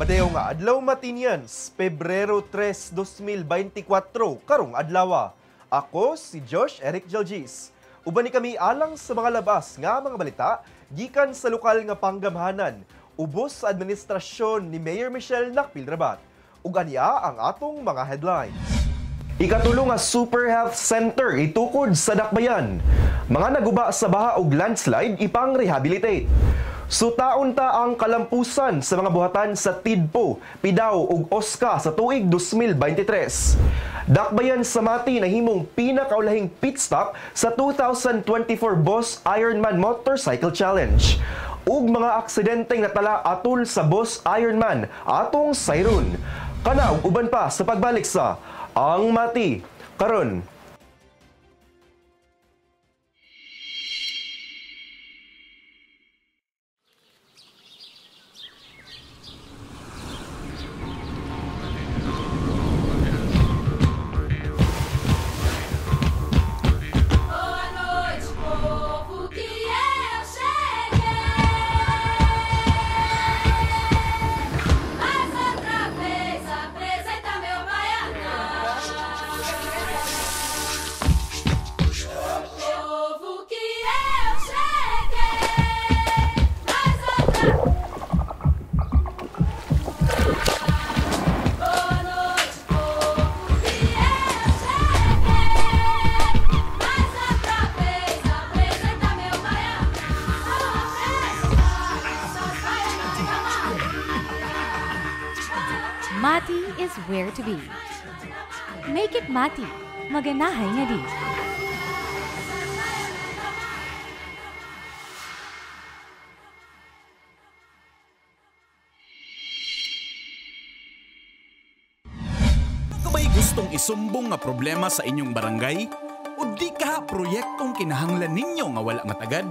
Madayo nga adlaw matinians, Pebrero 3, 2024, karong adlaw. Ako si Josh Eric Jalgis. Uban ni kami alang sa mga labas nga mga balita gikan sa lokal nga panggamhanan, ubos sa administrasyon ni Mayor Michelle Nakpil-Rabat. Ug aniya ang atong mga headlines. Ikatulong nga Super Health Center itukod sa Dakbayan. Mga naguba sa baha ug landslide ipang rehabilitate. Sutaon ta ang kalampusan sa mga buhatan sa Tidpo, Pidaw ug Osca sa tuig 2023. Dakbayan sa Mati nahimong pinakaulahing pit stop sa 2024 Boss Ironman Motorcycle Challenge. Ug mga aksidenteng natala atol sa Boss Ironman atong sayron. Kana ug uban pa sa pagbalik sa Ang Mati karon. Mati is where to be. Make it Mati. Maganahay nga di. Kabay gustong isumbong nga problema sa inyong barangay? O di ka proyektong kinahanglan ninyo nga wala nga tagad?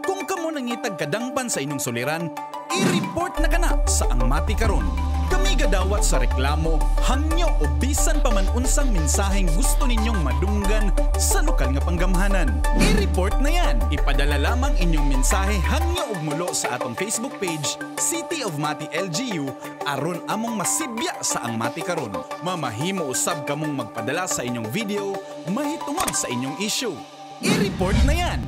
Kung kamo nangitag kadangpan sa inyong suliran, i-report na kana sa Ang Mati karon. Kami gadawat sa reklamo, hangyo o bisan pa man unsang mensaheng gusto ninyong madunggan sa lokal nga panggamhanan. I-report na yan. Ipadala lamang inyong mensahe hangyo ug mulo sa atong Facebook page, City of Mati LGU, aron among masibya sa Ang Mati karon. Mamahimo usab kamong magpadala sa inyong video, mahitungod sa inyong issue. I-report na yan.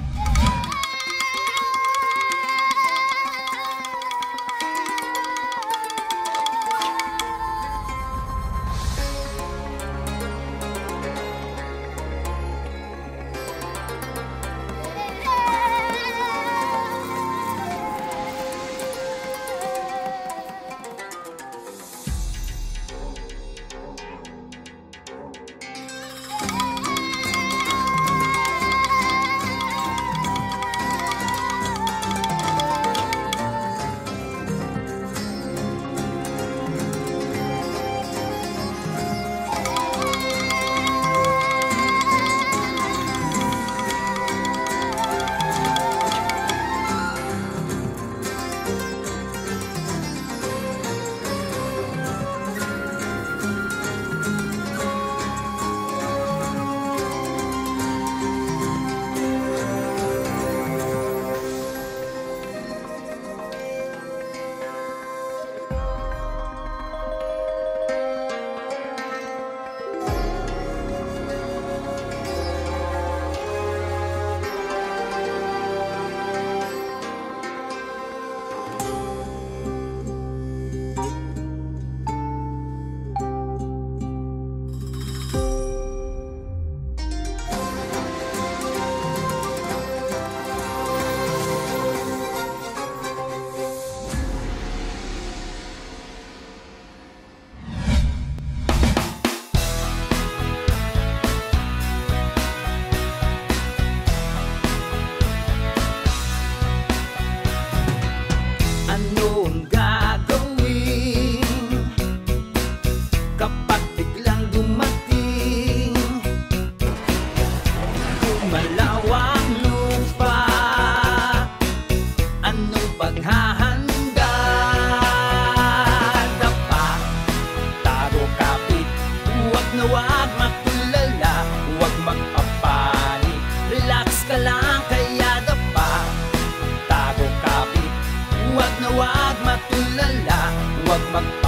Huwag matulala, huwag magpa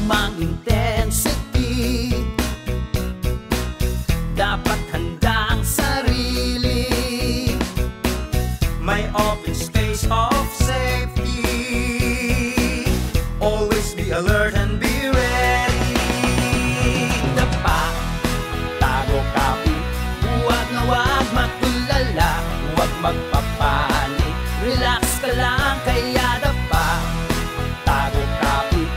anumang intensity, dapat handa ang sarili. May open space of safety. Always be alert and be ready. Dapa, tago, kapit, huwag na huwag magtulala, huwag magpapanik, relax ka lang, kaya dapa, tago, kapit,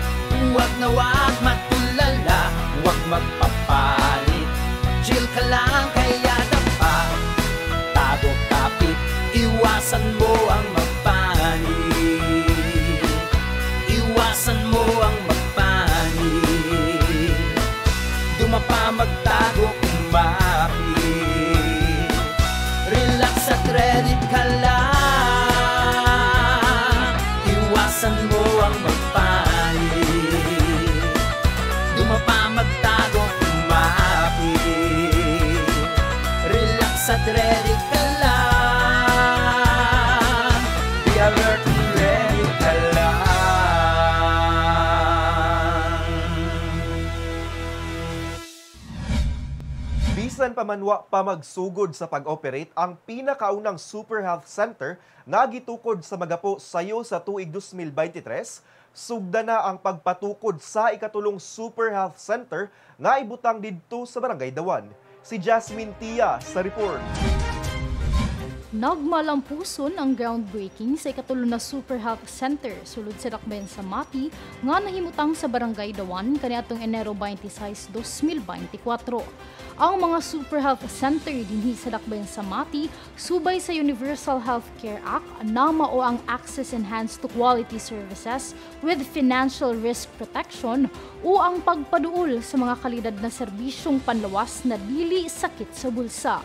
huwag na huwag magtulala, huwag magpapanik, chill ka lang, kaya dapa, tago, kapit, iwasan mo ang magpanik, iwasan mo ang magpanik, dumapa, magtago, kumapit, relax at ready ka lang, iwasan mo ang magpanik, dumapa, magtago, kumapit, relax at ready ka lang, be alert and ready ka lang. Bisan pamanwa pa magsugod sa pag-operate ang pinakaunang Super Health Center nga gitukod sa Magapo sayo sa tuig 2023, sugda na ang pagpatukod sa ikatulong Super Health Center nga ibutang didto sa Barangay Dawan. Si Jasmine Tia sa report. Nagmalampuson ang groundbreaking sa ikatulong na Super Health Center sulod sa Dakbayan sa Mati nga nahimutang sa Barangay Dawan kaniadtong Enero 26, 2024. Ang mga Super Health Center dinhi sa Dakbayan sa Mati subay sa Universal Healthcare Act na mao ang access enhanced to quality services with financial risk protection o ang pagpaduol sa mga kalidad na serbisyong panlawas na dili sakit sa bulsa.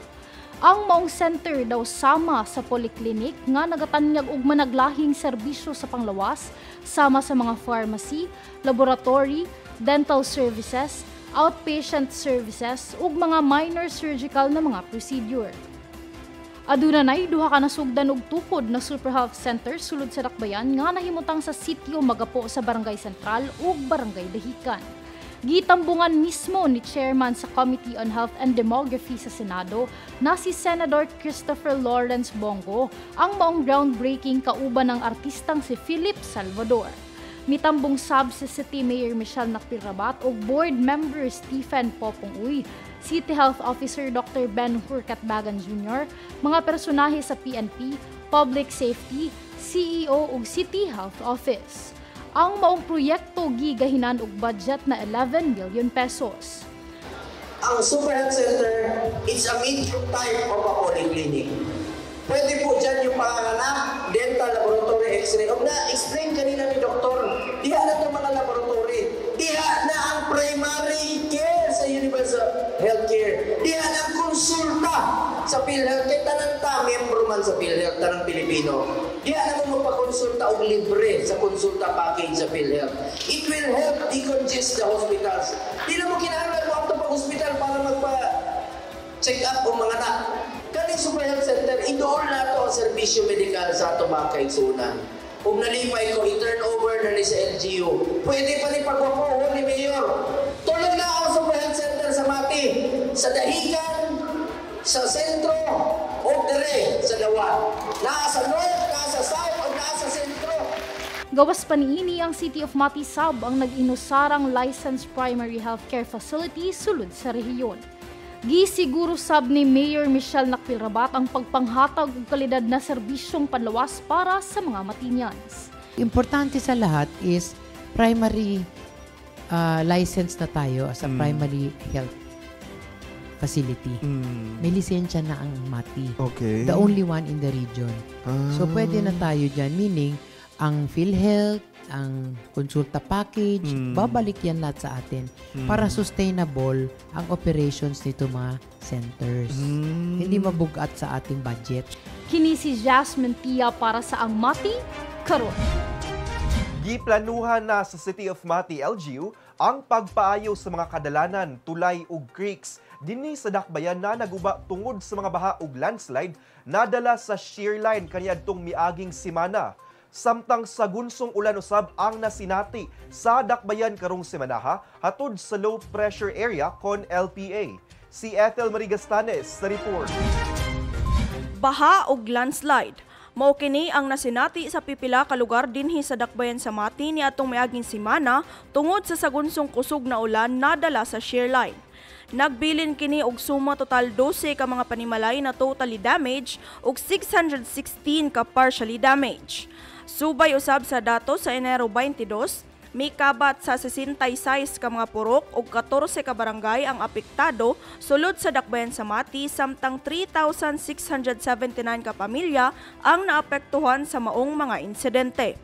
Ang maong center daw sama sa poliklinik nga nagatanyag og managlahing serbisyo sa panglawas sama sa mga pharmacy, laboratory, dental services, outpatient services ug mga minor surgical na mga procedure. Aduna nay duha ka nasugdan og tukod na Super Health Center sulod sa Dakbayan nga nahimutang sa sitio Magapo sa Barangay Sentral ug Barangay Dahican. Gitambungan mismo ni Chairman sa Committee on Health and Demography sa Senado na si Senator Christopher Lawrence Bongo ang maong groundbreaking kauban ng artistang si Philip Salvador. Mitambong sab si City Mayor Michelle Nakpirabat ug Board Member Stephen Popong-uy, City Health Officer Dr. Ben Hurcatbagan Jr., mga personahe sa PNP, Public Safety, CEO ug City Health Office. Ang maong proyekto gigahinan og budget na 11 million pesos. Ang Super Health Center, it's a medium type of a polyclinic. Pwede po dyan yung panganganak, dental, laboratory, x-ray. Huwag na-explain kanina ni Doktor, diha na itong mga laboratory. Diha na ang primary care sa Universal Healthcare. Diha na ang konsulta sa PhilHealth. Kaya tanang ta, membro man sa PhilHealth, tanang Pilipino. Diha na mo magpakonsulta o libre sa konsulta package sa PhilHealth. It will help decongest the hospitals. Di na mo kinahanglan mo ang hospital para magpa-check up o mga anak. Kani Super Health Center, idool na ito ang serbisyo medikal sa ato mga kaigsunan. Kung nalipay ko, i-turn over na ni sa LGU. Pwede pa ni pagwapuhon ni Mayor. Tulad na ang Super Health Center sa Mati, sa Dahican, sa sentro, o dire sa Dawan. Naa sa North, naa sa South, o naa sa sentro. Gawas pa niini ang City of Mati Sab ang nag-inusarang licensed primary healthcare facility sulod sa rehiyon. Gisiguro sab ni Mayor Michelle Nakpirabat ang pagpanghatag og kalidad na serbisyong panlawas para sa mga Matinyans. Importante sa lahat is primary license na tayo as a primary health facility. May lisensya na ang Mati. Okay. The only one in the region. So pwede na tayo dyan. Meaning, ang PhilHealth, ang konsulta package, babalik yan lahat sa atin para sustainable ang operations nito mga centers. Hindi mabugat sa ating budget. Kini si Jasmine Tia para sa Ang Mati Karon. Giplanuhan na sa City of Mati, LGU, ang pagpaayo sa mga kadalanan, tulay ug creeks dinhi sa Dakbayan na naguba tungod sa mga baha ug landslide nadala sa shear line kaniadtong miaging semana. samtang sagunsong ulan usab ang nasinati sa dakbayan karong semanaha hatod sa low pressure area kon LPA. Si Ethel Marie Gastanes sa report. Baha ug landslide. Mao kini ang nasinati sa pipila ka lugar dinhi sa dakbayan sa Mati ni atong miaging semana tungod sa sagunsong kusog na ulan nadala sa shear line. Nagbilin kini og suma total 12 ka mga panimalay na totally damaged ug 616 ka partially damaged. Subay usab sa datos sa Enero 22, may kabat sa 66 ka mga purok ug 14 ka barangay ang apektado sulod sa dakbayan sa Mati samtang 3,679 ka pamilya ang naapektuhan sa maong mga insidente.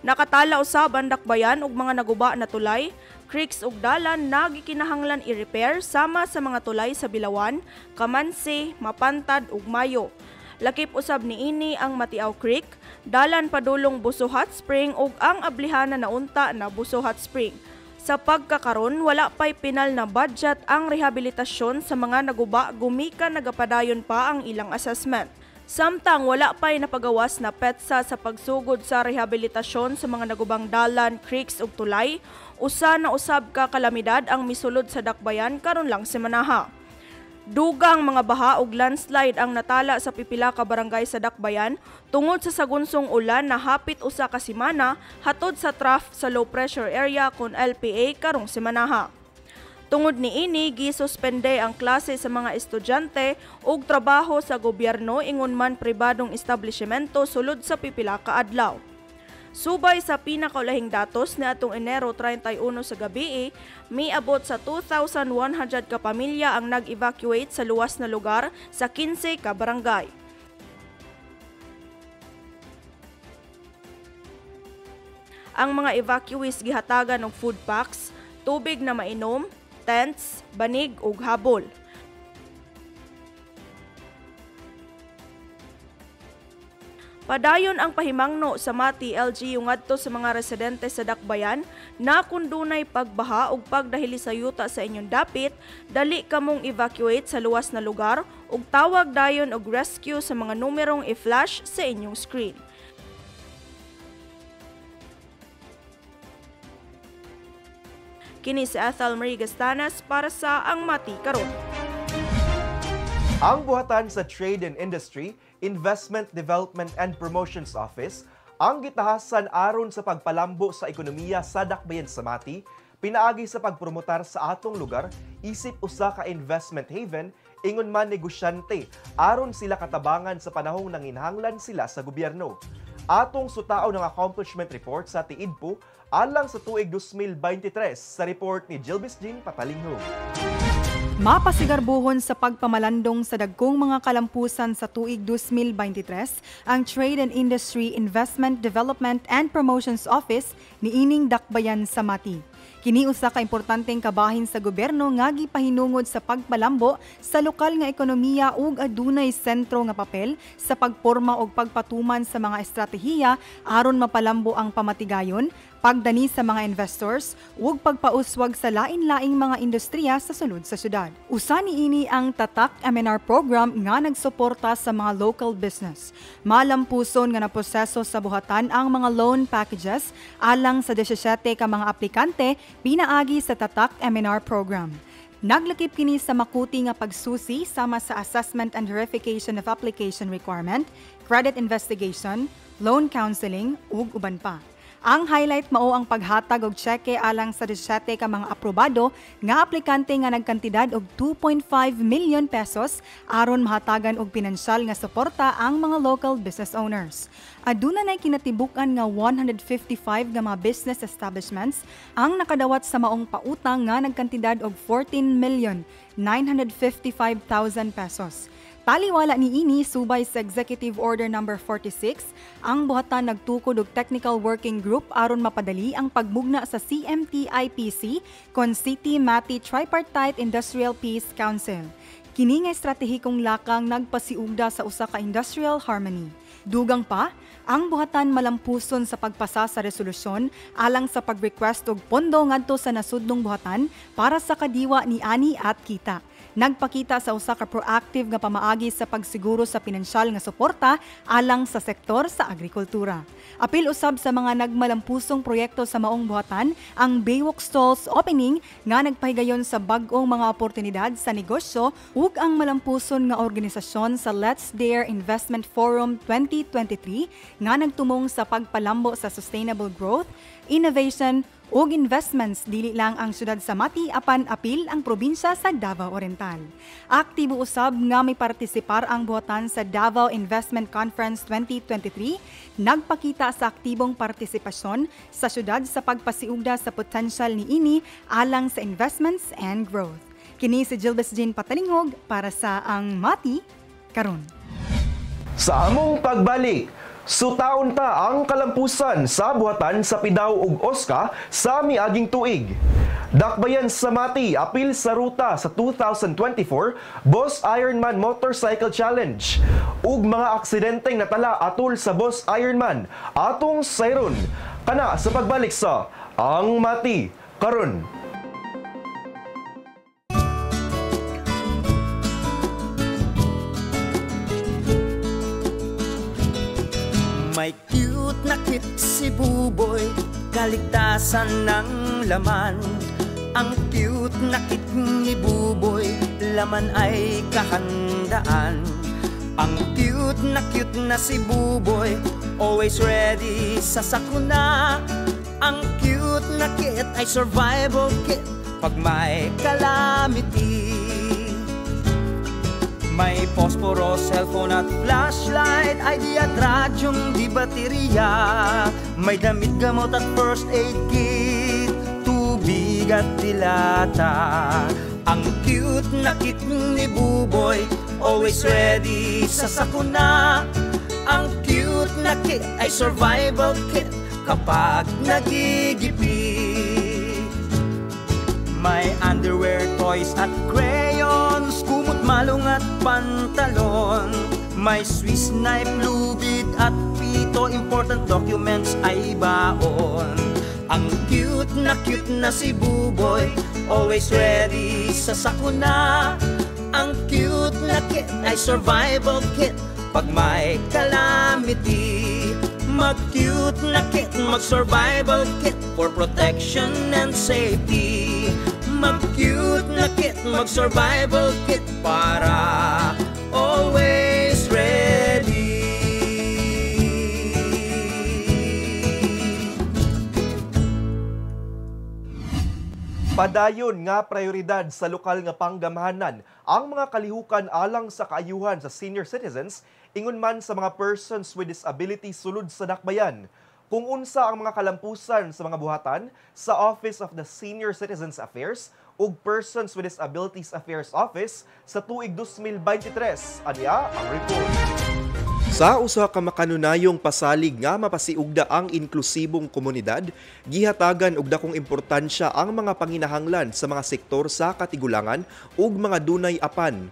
Nakatala usab ang dakbayan ug mga naguba na tulay, creeks ug dalan na gikinahanglan i-repair sama sa mga tulay sa Bilawan, Kamansi, Mapantad ug Mayo. Lakip usab niini ang Matiaw Creek, dalan padulong Buso Hot Spring ug ang ablihan na naunta na Buso Hot Spring. Sa pagkakaron, wala pay pinal na budget ang rehabilitasyon sa mga naguba gumikan nagapadayon pa ang ilang assessment. Samtang wala pay napagawas na petsa sa pagsugod sa rehabilitasyon sa mga nagubang dalan, creeks ug tulay, usa na usab ka kalamidad ang misulod sa dakbayan karon lang semanaha. Dugang mga baha ug landslide ang natala sa pipila ka barangay sa dakbayan tungod sa sagunsong ulan na hapit usa ka semana hatod sa trough sa low pressure area kon LPA karong semanaha. Tungod niini gisuspende ang klase sa mga estudyante ug trabaho sa gobyerno ingon man pribadong establishmento sulod sa pipila ka adlaw. Subay sa pinakaulahing datos ni atong Enero 31 sa gabi, miabot sa 2,100 ka pamilya ang nag-evacuate sa luwas na lugar sa 15 ka barangay. Ang mga evacuees gihatagan og food packs, tubig na mainom, tents, banig ug habol. Padayon ang pahimangno sa Mati LGU ngadto sa mga residente sa dakbayan na kung dunay pagbaha ug pagdahili sa yuta sa inyong dapit, dali kamong evacuate sa luwas na lugar ug tawag dayon og rescue sa mga numerong i-flash sa inyong screen. Kini si Ethel Marie Gastanes para sa Ang Mati Karon. Ang buhatan sa Trade and Industry, Investment Development and Promotions Office ang gitahasan aron sa pagpalambo sa ekonomiya sa dakbayan sa Mati, pinaagi sa pagpromotar sa atong lugar isip usa ka investment haven ingon man negosyante aron sila katabangan sa panahong nanginhanglan sila sa gobyerno. Atong sutao ng accomplishment report sa tiidpo alang sa tuig 2023 sa report ni Jilbis Jean Patalingho. Mapasigarbuhon sa pagpamalandong sa dagkong mga kalampusan sa tuig 2023 ang Trade and Industry Investment Development and Promotions Office niining dakbayan sa Mati. Kini usa ka importanteng kabahin sa gobyerno nga gipahinungod sa pagpalambo sa lokal nga ekonomiya ug adunay sentro nga papel sa pagporma og pagpatuman sa mga estratehiya aron mapalambo ang pamatigayon, pagdani sa mga investors ug pagpauswag sa lain-laing mga industriya sa sulod sa syudad. Usa niini ang Tatak MNR program nga nagsuporta sa mga local business. Malampuson nga naproseso sa buhatan ang mga loan packages alang sa 17 ka mga aplikante pinaagi sa Tatak MNR program. Naglakip kini sa makuti nga pagsusi sama sa assessment and verification of application requirement, credit investigation, loan counseling ug uban pa. Ang highlight mao ang paghatag og tseke alang sa 17 ka mga aprobado nga aplikante nga nagkantidad og 2.5 million pesos aron mahatagan og pinansyal nga suporta ang mga local business owners. Aduna nay kinatibukan nga 155 nga mga business establishments ang nakadawat sa maong pautang nga nagkantidad og 14,955,000 pesos. Taliwala niini subay sa Executive Order No. 46, ang buhatan nagtukod og Technical Working Group aron mapadali ang pagmugna sa CMT-IPC kon City Mati Tripartite Industrial Peace Council. Kini nga estratehikong lakang nagpasiugda sa usa ka industrial harmony. Dugang pa, ang buhatan malampuson sa pagpasa sa resolusyon alang sa pag-request og pondo ngadto sa nasudnong buhatan para sa kadiwa ni ani at kita. nagpakita sa usa ka proactive nga pamaagi sa pagsiguro sa pinansyal nga suporta alang sa sektor sa agrikultura. Apil usab sa mga nagmalampusong proyekto sa maong buhatan ang Baywalk Stalls opening nga nagpahigayon sa bag-ong mga oportunidad sa negosyo ug ang malampuson nga organisasyon sa Let's Dare Investment Forum 2023 nga nagtumong sa pagpalambo sa sustainable growth, innovation ug investments dili lang ang syudad sa Mati apan apil ang probinsya sa Davao Oriental. Aktibo usab nga may partisipar ang buhatan sa Davao Investment Conference 2023, nagpakita sa aktibong partisipasyon sa syudad sa pagpasiugda sa potensyal niini alang sa investments and growth. Kini si Jilbes Jean Patalinghog para sa Ang Mati Karon. Sa among pagbalik, sutaon ta ang kalampusan sa buhatan sa Pidaw ug Osca sa miaging tuig. Dakbayan sa Mati, apil sa ruta sa 2024 Boss Ironman Motorcycle Challenge. Ug mga aksidenteng natala atol sa Boss Ironman atong sayron. Kana sa pagbalik sa Ang Mati Karon. May cute na kit si Buboy, kaligtasan ng laman. Ang cute na kit ni Buboy, laman ay kahandaan. Ang cute na si Buboy, always ready sa sakuna. Ang cute na kit ay survival kit pag may calamity. May posporo, cellphone at flashlight, ID at radyong di baterya. May damit, gamot at first aid kit, tubig at dilata. Ang cute na kit ni Buboy, always ready sa sakuna. Ang cute na kit ay survival kit kapag nagigipi. May underwear, toys at crayons, kumot, malong at pantalon. May Swiss knife, lubid at pito, important documents ay baon. Ang cute na si Buboy, always ready sa sakuna. Ang cute na kit ay survival kit pag may calamity. Mag-cute na kit, mag-survival kit for protection and safety. Mag-cute na kit, mag-survival kit para always ready. Padayon nga prioridad sa lokal nga panggamahanan ang mga kalihukan alang sa kaayuhan sa senior citizens ingon man sa mga persons with disability sulod sa dakbayan. Kung unsa ang mga kalampusan sa mga buhatan sa Office of the Senior Citizens Affairs ug Persons with Disabilities Affairs Office sa tuig 2023. Ania ang report. Sa usa ka makanunayong pasalig nga mapasiugda ang inklusibong komunidad, gihatagan og dakong importansya ang mga panginahanglan sa mga sektor sa katigulangan ug mga dunay apan.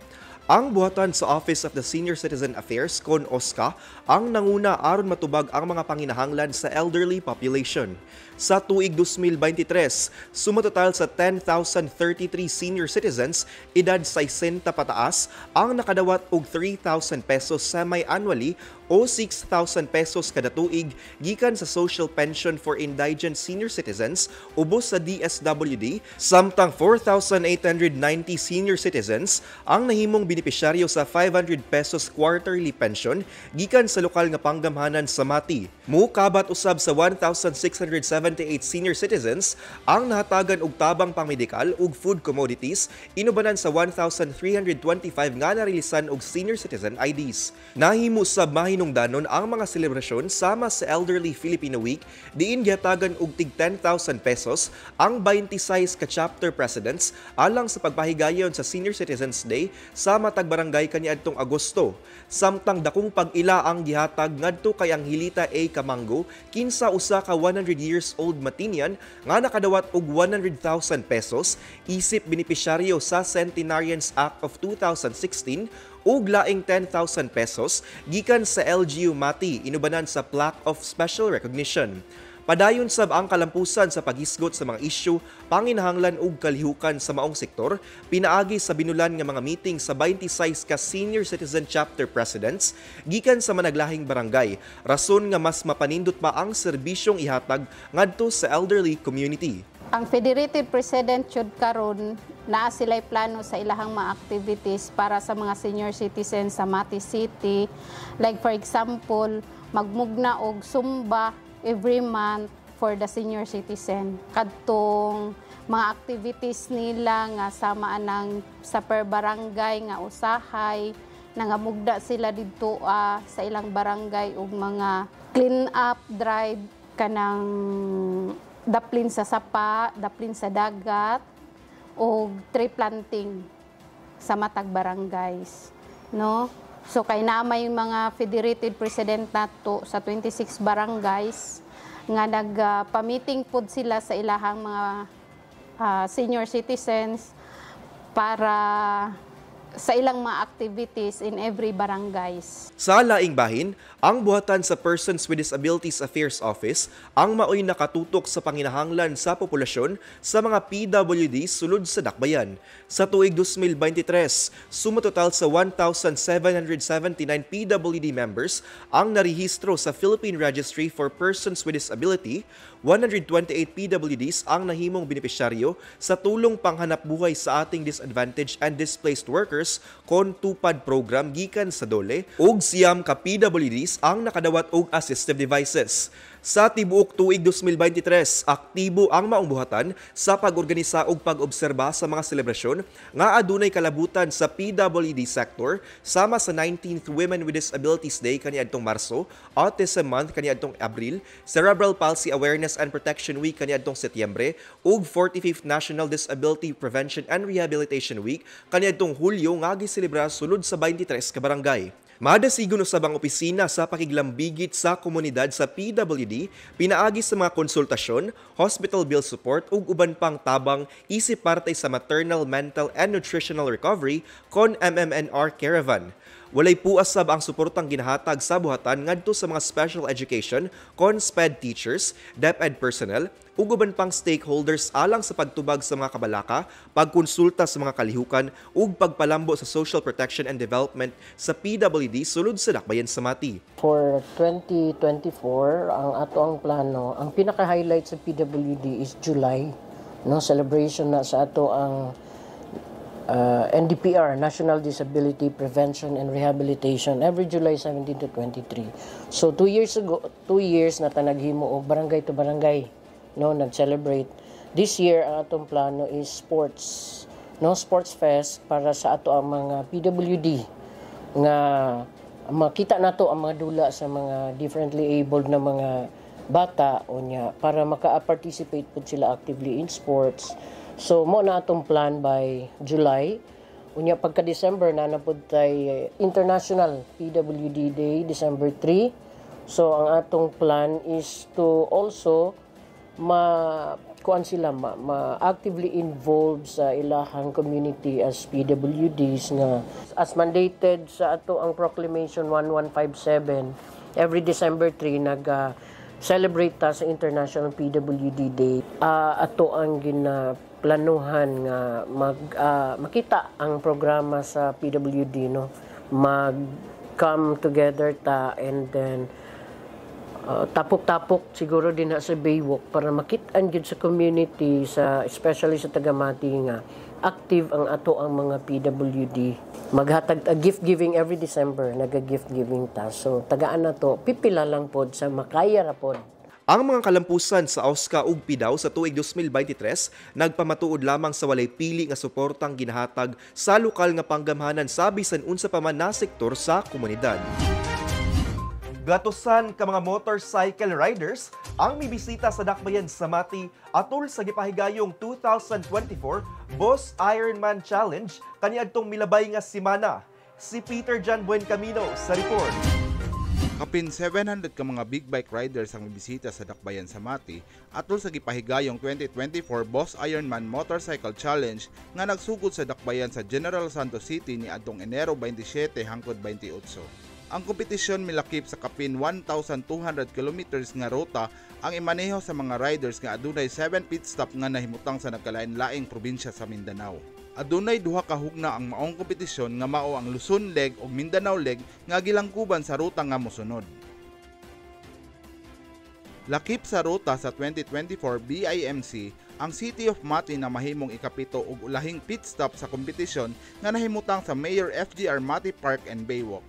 Ang buhatan sa Office of the Senior Citizen Affairs, kon OSCA, ang nanguna aron matubag ang mga panginahanglan sa elderly population. Sa tuig 2023, sumatotal sa 10,033 senior citizens, edad 60 pataas, ang nakadawat og 3,000 pesos semi-annually o 6,000 pesos kada tuig gikan sa Social Pension for Indigent Senior Citizens ubos sa DSWD, samtang 4,890 senior citizens ang nahimong benepisyaryo sa 500 pesos quarterly pension gikan sa lokal nga panggamhanan sa Mati. Mukabat usab sa 1,678 senior citizens ang nahatagan og tabang pangmedikal ug food commodities, inubanan sa 1,325 nga narilisan og senior citizen IDs. Nahimo sab mahinungdanon ang mga selebrasyon sama sa Elderly Filipino Week, diin gihatagan og tig 10,000 pesos ang 26 ka chapter presidents alang sa pagpahigayon sa Senior Citizens Day sa matag barangay kaniadtong Agosto. Samtang dakong pag-ila ang gihatag ngadto kay ang Hilita A. Kamango kinsa usa ka 100 years old Matinian nga nakadawat og 100,000 pesos isip benepisyaryo sa Centenarians Act of 2016 ug laing 10,000 pesos gikan sa LGU Mati inubanan sa Plaque of Special Recognition. Padayon sab ang kalampusan sa paghisgot sa mga isyu, panginahanglan ug kalihukan sa maong sektor, pinaagi sa binulan nga mga meeting sa 26 ka senior citizen chapter presidents gikan sa managlahing barangay, rason nga mas mapanindot pa ang serbisyong ihatag ngadto sa elderly community. Ang Federated President jud karon naa sila'y plano sa ilahang mga activities para sa mga senior citizens sa Mati City. Like for example, magmugna og Zumba every month for the senior citizen. Kadtong mga activities nila nga sama nang sa per barangay nga usahay, nangamugda sila didto sa ilang barangay og mga clean up drive kanang daplin sa sapa, daplin sa dagat o tree planting sa matag barangays, no? So kay naamay mga federated president nato sa 26 barangays nga nagpa-meeting pod sila sa ilahang mga senior citizens para sa ilang mga activities in every barangays. Sa laing bahin, ang buhatan sa Persons with Disabilities Affairs Office ang maoy nakatutok sa panginahanglan sa populasyon sa mga PWD sulod sa dakbayan. Sa tuig 2023, sumatotal sa 1,779 PWD members ang narehistro sa Philippine Registry for Persons with Disability. 128 PWDs ang nahimong benepisyaryo sa tulong panghanap buhay sa ating disadvantaged and displaced workers kon tupad program gikan sa DOLE ug siyam ka PWDs ang nakadawat og assistive devices. Sa tibuok tuig 2023, aktibo ang maong buhatan sa pag-organisa ug pag-obserba sa mga selebrasyon nga adunay kalabutan sa PWD sector sama sa 19th Women with Disabilities Day kaniadtong Marso, Autism Month kaniadtong Abril, Cerebral Palsy Awareness and Protection Week kaniadtong Setyembre ug 45th National Disability Prevention and Rehabilitation Week kaniadtong Hulyo nga giselebra sulod sa 23 ka barangay. Madasigon usab ang opisina sa pakiglambigit sa komunidad sa PWD, pinaagi sa mga konsultasyon, hospital bill support ug uban pang tabang isip parte sa maternal, mental and nutritional recovery kon MMNR Caravan. Walay puasab ang suportang ginahatag sa buhatan ngadto sa mga special education, kon SPED teachers, DepEd personnel ug uban pang stakeholders alang sa pagtubag sa mga kabalaka, pagkonsulta sa mga kalihukan ug pagpalambo sa social protection and development sa PWD sulod sa dakbayan sa Mati. For 2024, ang ato ang plano, ang pinaka-highlight sa PWD is July, no, celebration na sa ato ang NDPR, National Disability Prevention and Rehabilitation, every July 17 to 23. So 2 years ago, 2 years na tanaghimo og barangay to barangay, no, nag-celebrate. This year ang atong plano is sports, no, sports fest para sa ato ang mga PWD nga makita nato ang mga dula sa mga differently abled na mga bata unya para maka-participate pud sila actively in sports. So mo na atong plan by July. Unya pagka December na napud tay International PWD Day, December 3. So ang atong plan is to also kuan sila ma-actively involved sa ilahang community as PWDs nga as mandated sa ato ang Proclamation 1157 every December 3 celebrate ta sa International PWD Day. Ato ang planuhan nga makita ang programa sa PWD, no, mag-come together ta and then tapok-tapok siguro din sa Baywalk para makita-an gyud sa community, sa especially sa Tagamati nga active ang ato ang mga PWD. Maghatag gift giving every December, naga-gift giving ta. So tagaan na to, pipila lang pod sa makaya ra pod. Ang mga kalampusan sa OSCA ug PIDAW sa tuig 2023 nagpamatuod lamang sa walay pili nga suportang ginahatag sa lokal nga panggamhanan sa bisan unsa pa man na sektor sa komunidad. Gatusan ka mga motorcycle riders ang mibisita sa dakbayan sa Mati atol sa gipahigayong 2024 Boss Ironman Challenge kaniadtong milabay nga semana. Si Peter John Buencamino sa report. Kapin 700 ka mga big bike riders ang mibisita sa dakbayan sa Mati atol sa gipahigayong 2024 Boss Ironman Motorcycle Challenge nga nagsugod sa dakbayan sa General Santos City ni adtong Enero 27 hangtod 28. Ang kompetisyon milakip sa kapin 1,200 kilometers nga ruta ang imaneho sa mga riders nga adunay 7 pit stop nga nahimutang sa nagkalain-laing probinsya sa Mindanao. Adunay duha ka hugna ang maong kompetisyon nga mao ang Luzon leg ug Mindanao leg nga gilangkuban sa ruta nga mosunod. Lakip sa ruta sa 2024 BIMC ang City of Mati na mahimong ikapito ug ulahing pit stop sa kompetisyon nga nahimutang sa Mayor FGR Mati Park and Baywalk.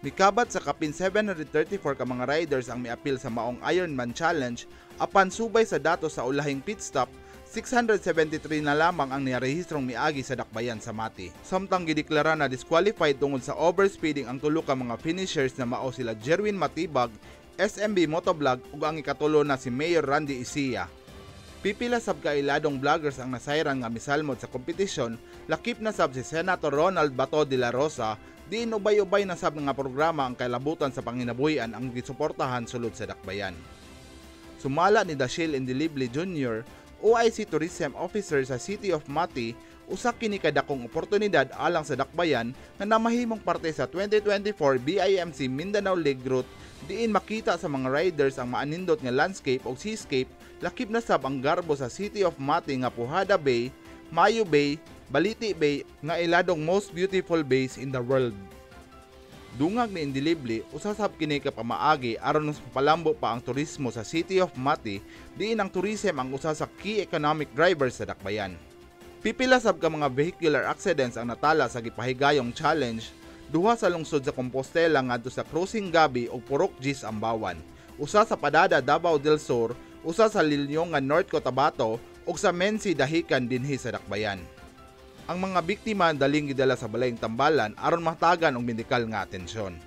Mikabat sa kapin 734 ka mga riders ang miapil sa maong Ironman Challenge apan subay sa datos sa ulahing pit stop 673 na lamang ang nirehistrong miagi sa dakbayan sa Mati. Samtang gideklara na disqualified tungod sa overspeeding ang tulo ka mga finishers na mao sila Jerwin Matibag, SMB Motovlog ug ang ikatulo na si Mayor Randy Isiya. Pipila sab kailadong vloggers ang nasayran nga misalmod sa kompetisyon, lakip na sab si Senator Ronald Bato de la Rosa, diin ubay-ubay na sab nga programa ang kailabutan sa panginabuhian ang gisuportahan sulod sa dakbayan. Sumala ni Dashiell Indilibli Jr., OIC Tourism Officer sa City of Mati, usa kini kadakong oportunidad alang sa dakbayan nga namahimong parte sa 2024 BIMC Mindanao League Route diin makita sa mga riders ang maanindot nga landscape o seascape, lakip na sab ang garbo sa City of Mati nga Pujada Bay, Mayo Bay, Baliti Bay nga iladong most beautiful bays in the world. Dungag ni Indilibli, usasab kini ka pamaagi aron mas palambo pa ang turismo sa City of Mati diin ang tourism ang usa sa key economic drivers sa dakbayan. Pipila sab ka mga vehicular accidents ang natala sa gipahigayong challenge, duha sa lungsod sa Compostela ngadto sa Crucing Gabi ug Purok Gis Ambawan, usa sa Padada Davao del Sur, usa sa Lilyongan North Cotabato ug sa Mensi Dahican dinhi sa dakbayan. Ang mga biktima daling gidala sa balayeng tambalan aron matagan og medikal nga atensyon.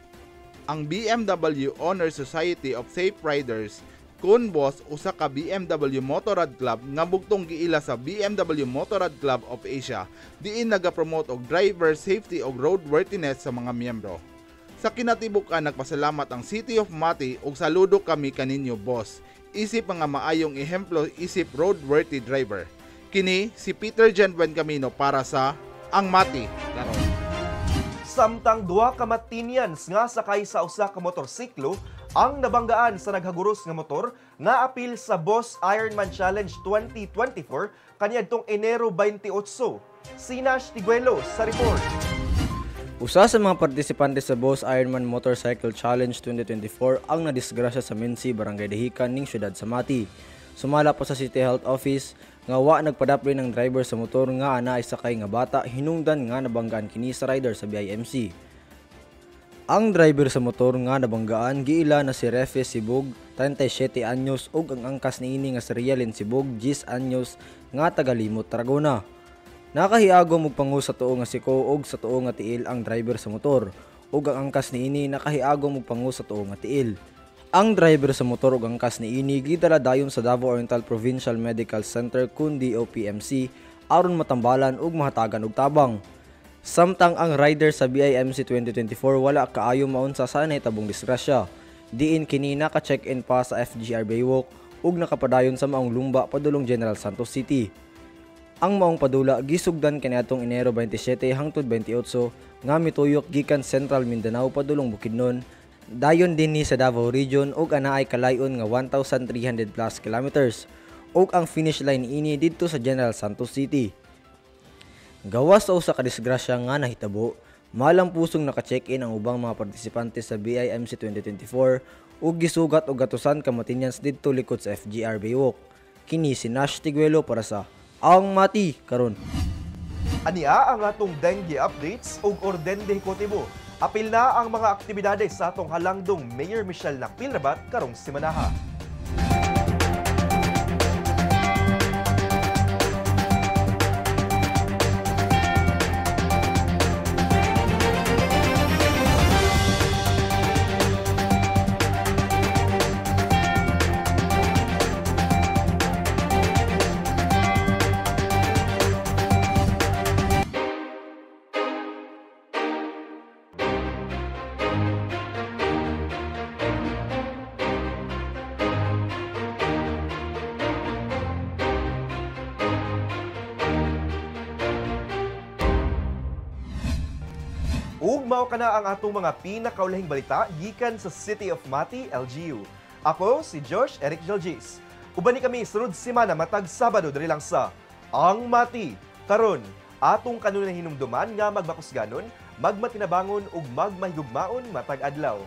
Ang BMW Honor Society of Safe Riders Kunbos usa ka BMW Motorrad Club nga bugtong giila sa BMW Motorrad Club of Asia diin nagapromote og driver safety og roadworthiness sa mga miyembro. Sa kinatibukan nagpasalamat ang City of Mati ug saludo kami kaninyo boss. Isip nga maayong ehemplo isip roadworthy driver. Kini si Peter Jan Buencamino para sa Ang Mati Karon. Samtang duha ka Matinians nga sakay sa usa ka motorsiklo ang nabanggaan sa naghaguros nga motor nga apil sa Boss Ironman Challenge 2024 kaniadtong Enero 28. Si Nash Tiguelo sa report. Usa sa mga partisipante sa Boss Ironman Motorcycle Challenge 2024 ang nadisgrasya sa Mensi, Barangay Dahican ning siyudad sa Mati. Sumala pa sa City Health Office nga wa nagpadapli ng driver sa motor nga ana ay sakay nga bata hinungdan nga nabanggaan kini sa rider sa BIMC. Ang driver sa motor nga nabanggaan giila na si Refe Sibog, 37 anyos ug ang angkas niini nga si Rialin Sibog, 10 anyos nga taga Limot, Tarragona. Nakahiagom og pangu sa tuo nga siko ug sa tuo nga tiil ang driver sa motor ug ang angkas niini nakahiagom og pangu sa tuo nga tiil. Ang driver sa motor ug angkas niini gidala dayon sa Davao Oriental Provincial Medical Center kundi OPMC aron matambalan ug mahatagan og tabang. Samtang ang rider sa BIMC 2024 wala kaayo maunsa sa nahitabong disgrasya. Diin kini naka-check-in pa sa FGR Baywalk ug nakapadayon sa maong lumba padulong General Santos City. Ang maong padula gisugdan kaniadtong Enero 27 hangtod 28 nga mituyok gikan Central Mindanao padulong Bukidnon. Dayon dinhi sa Davao Region ug anaay kalayon nga 1,300 plus kilometers ug ang finish line ini didto sa General Santos City. Gawas sa usa ka disgrasya nga nahitabo, malang pusong naka-check-in ang ubang mga partisipante sa BIMC 2024 ug gisugat og gatusan ka Matinians didto likod sa FGR Baywalk. Kini si Nash Tiguelo para sa Ang Mati Karon. Ania ang atong dengue updates ug orden de Cotibo. Apil na ang mga aktibidades sa atong halangdong Mayor Michelle Nakpilrabat karong simanaha. Ug mao kana ang atong mga pinakaulahing balita gikan sa City of Mati, LGU. Ako si Josh Eric Jalgis. Uban ni kami sunod semana matag Sabado diri lang sa Ang Mati. Karon, atong kanunay hinumduman nga magbakusganon, magmatinabangon ug magmahigugmaon matag adlaw.